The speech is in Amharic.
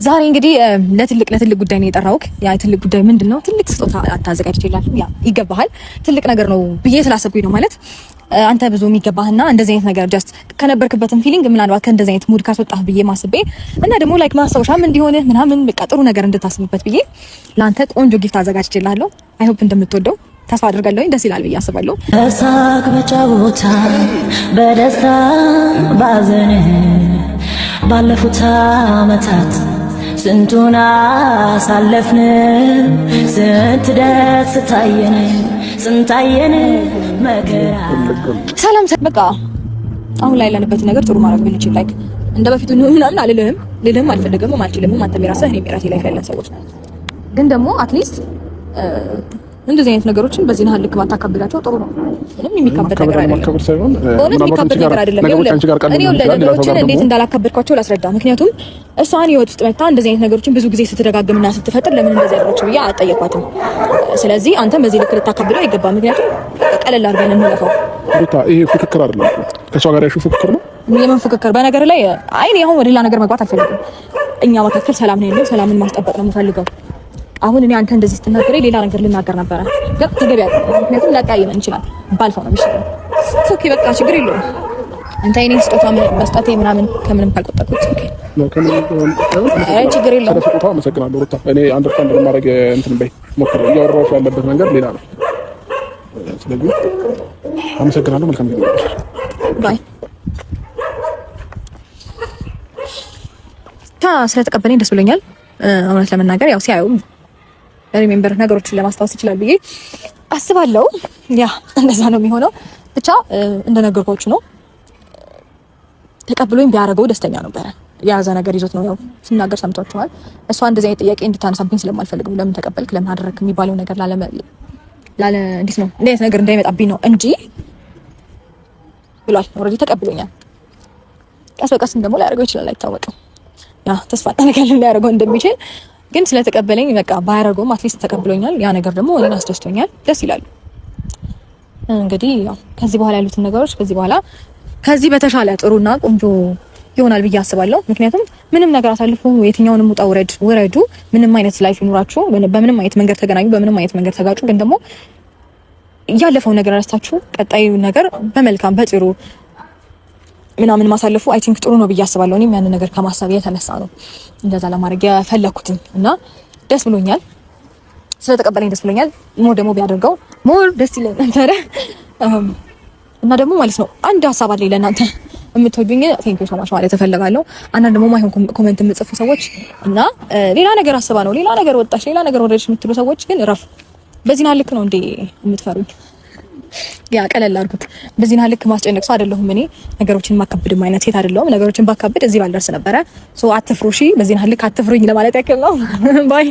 ዛሬ እንግዲህ ለትልቅ ጉዳይ ነው የጠራውክ። ያ ትልቅ ጉዳይ ምንድነው? ትልቅ ስጦታ አታዘጋጅልኝ። ያ ይገባሃል። ትልቅ ነገር ነው ብዬ ስላሰብኩኝ ነው ማለት አንተ ብዙ የሚገባህና እንደዚህ አይነት ነገር ጀስት ከነበርክበትም ፊሊንግ ምናልባት ከእንደዚህ አይነት ሙድ ካስወጣህ ብዬ ማስቤ እና ደግሞ ላይክ ማስታወሻም እንዲሆንህ ምናምን በቃ ጥሩ ነገር እንድታስብበት ብዬ ለአንተ ቆንጆ ጊፍት አዘጋጅቼልሃለሁ። አይ ሆፕ እንደምትወደው ተስፋ አድርጋለሁ። ደስ ይላል ብዬ አስባለሁ። በሳቅ በጨዋታ በደስታ ባዘን ባለፉት ዓመታት ስንቱን አሳለፍን፣ ስንት ደስ ታየን፣ ስንታየን መከራ። ሰላም በቃ አሁን ላይ ያለንበት ነገር ጥሩ ማድረግ ብንችል ላይክ እንደ በፊቱ ነው ምናምን ልልህም አልፈልግም አልችልም። አንተም የራስህ እኔም የራሴ ላይፍ ያለን ሰዎች ነን። ግን ደግሞ አትሊስት እንደዚህ አይነት ነገሮችን በዚህ ነው ልክ ባታካብዳቸው ጥሩ ነው። ምንም የሚካበድ ነገር አይደለም። የሚካበድ ነገር አይደለም። እኔ ነገሮችን እንዴት እንዳላካበድኳቸው ላስረዳ። ምክንያቱም እሷን ህይወት ውስጥ መጣ እንደዚህ አይነት ነገሮችን ብዙ ጊዜ ስትደጋግምና ስትፈጥር ለምን እንደዚህ ያደረግሽ ብዬ አልጠየኳትም። ስለዚህ አንተም በዚህ ልክ ልታካብደው አይገባም። ምክንያቱም ቀለል አድርገን እንለፈው። ይሄ ፍክክር አይደለም። ከሷ ጋር ያለው ፍክክር ነው። የምን ፍክክር? በነገር ላይ አይ አሁን ወደ ሌላ ነገር መግባት አልፈልግም። እኛ መካከል ሰላም ነው ያለው። ሰላምን ማስጠበቅ ነው የምፈልገው። አሁን እኔ አንተ እንደዚህ ስትናገረኝ ሌላ ነገር ልናገር ነበረ። ግን ትገቢያ ምክንያቱም ላቃየን እንችላል ባልፈው ነው የሚሻለው። ኦኬ በቃ ችግር የለውም። አንተ እኔ ስጦታ መስጠቴ ምናምን ከምንም ካልቆጠርኩት ኦኬ ችግር የለውም። ስጦታ አመሰግናለሁ ሩታ። እኔ አንደርስታንድ ለማድረግ እንትን በይ ሞክር። እያወራሁሽ ያለበት ነገር ሌላ ነው። ስለዚህ አመሰግናለሁ። መልካም ጊዜ ባይ። ስለተቀበለኝ ደስ ብሎኛል። እውነት ለመናገር ያው ሲያዩ ሪሜምበር ነገሮችን ለማስታወስ ይችላል ብዬ አስባለሁ። ያ እንደዛ ነው የሚሆነው። ብቻ እንደነገርኳችሁ ነው። ተቀብሎኝ ቢያደርገው ደስተኛ ነበረ። የያዘ ነገር ይዞት ነው ያው ሲናገር ሰምታችኋል። እሷ እንደዚህ አይነት ጥያቄ እንድታነሳብኝ ስለማልፈልግም ለምን ተቀበልክ ለምን አደረክ የሚባለው ነገር ላለ እንዴት ነው እንዴት አይነት ነገር እንዳይመጣብኝ ነው እንጂ ብሏል። ኦልሬዲ ተቀብሎኛል። ቀስ በቀስ ደግሞ ሊያደርገው ይችላል፣ አይታወቅም። ያ ተስፋ ጠንቀል ሊያደርገው እንደሚችል ግን ስለተቀበለኝ በቃ ባያደርገውም አትሊስት ተቀብሎኛል። ያ ነገር ደግሞ እኔን አስደስቶኛል። ደስ ይላል። እንግዲህ ያው ከዚህ በኋላ ያሉትን ነገሮች ከዚህ በተሻለ ጥሩና ቆንጆ ይሆናል ብዬ አስባለሁ። ምክንያቱም ምንም ነገር አሳልፎ የትኛውንም ውጣ ውረዱ ምንም አይነት ላይፍ ይኑራችሁ፣ በምንም አይነት መንገድ ተገናኙ፣ በምንም አይነት መንገድ ተጋጩ፣ ግን ደግሞ ያለፈው ነገር ረስታችሁ ቀጣዩ ነገር በመልካም በጥሩ ምናምን ማሳለፉ አይ ቲንክ ጥሩ ነው ብዬ አስባለሁ። እኔም ያን ነገር ከማሰብ የተነሳ ነው እንደዛ ለማድረግ የፈለኩት እና ደስ ብሎኛል። ስለተቀበለኝ ደስ ብሎኛል። ሞር ደግሞ ቢያደርገው ሞር ደስ ይለኝ ነበር። እና ደግሞ ማለት ነው አንድ ሀሳብ አለኝ ለእናንተ የምትወዱኝ ቴንክ ዩ ሶ ማች ማለት እፈልጋለሁ። አንዳንድ ደግሞ ማይሆን ኮሜንት የምትጽፉ ሰዎች እና ሌላ ነገር አስባ ነው ሌላ ነገር ወጣሽ ሌላ ነገር ወረድሽ የምትሉ ሰዎች ግን እረፉ። በዚህና ልክ ነው እንዴ የምትፈሩኝ? ያ ቀለል አድርጉት። በዚህና ልክ ማስጨነቅ ሰው አይደለሁም እኔ። ነገሮችን ማከብድም አይነት ሴት አይደለሁም። ነገሮችን ባካብድ እዚህ ባልደርስ ነበረ። ሶ አትፍሩ። እሺ በዚህና ልክ አትፍሩኝ ለማለት ያክል ነው። ባይ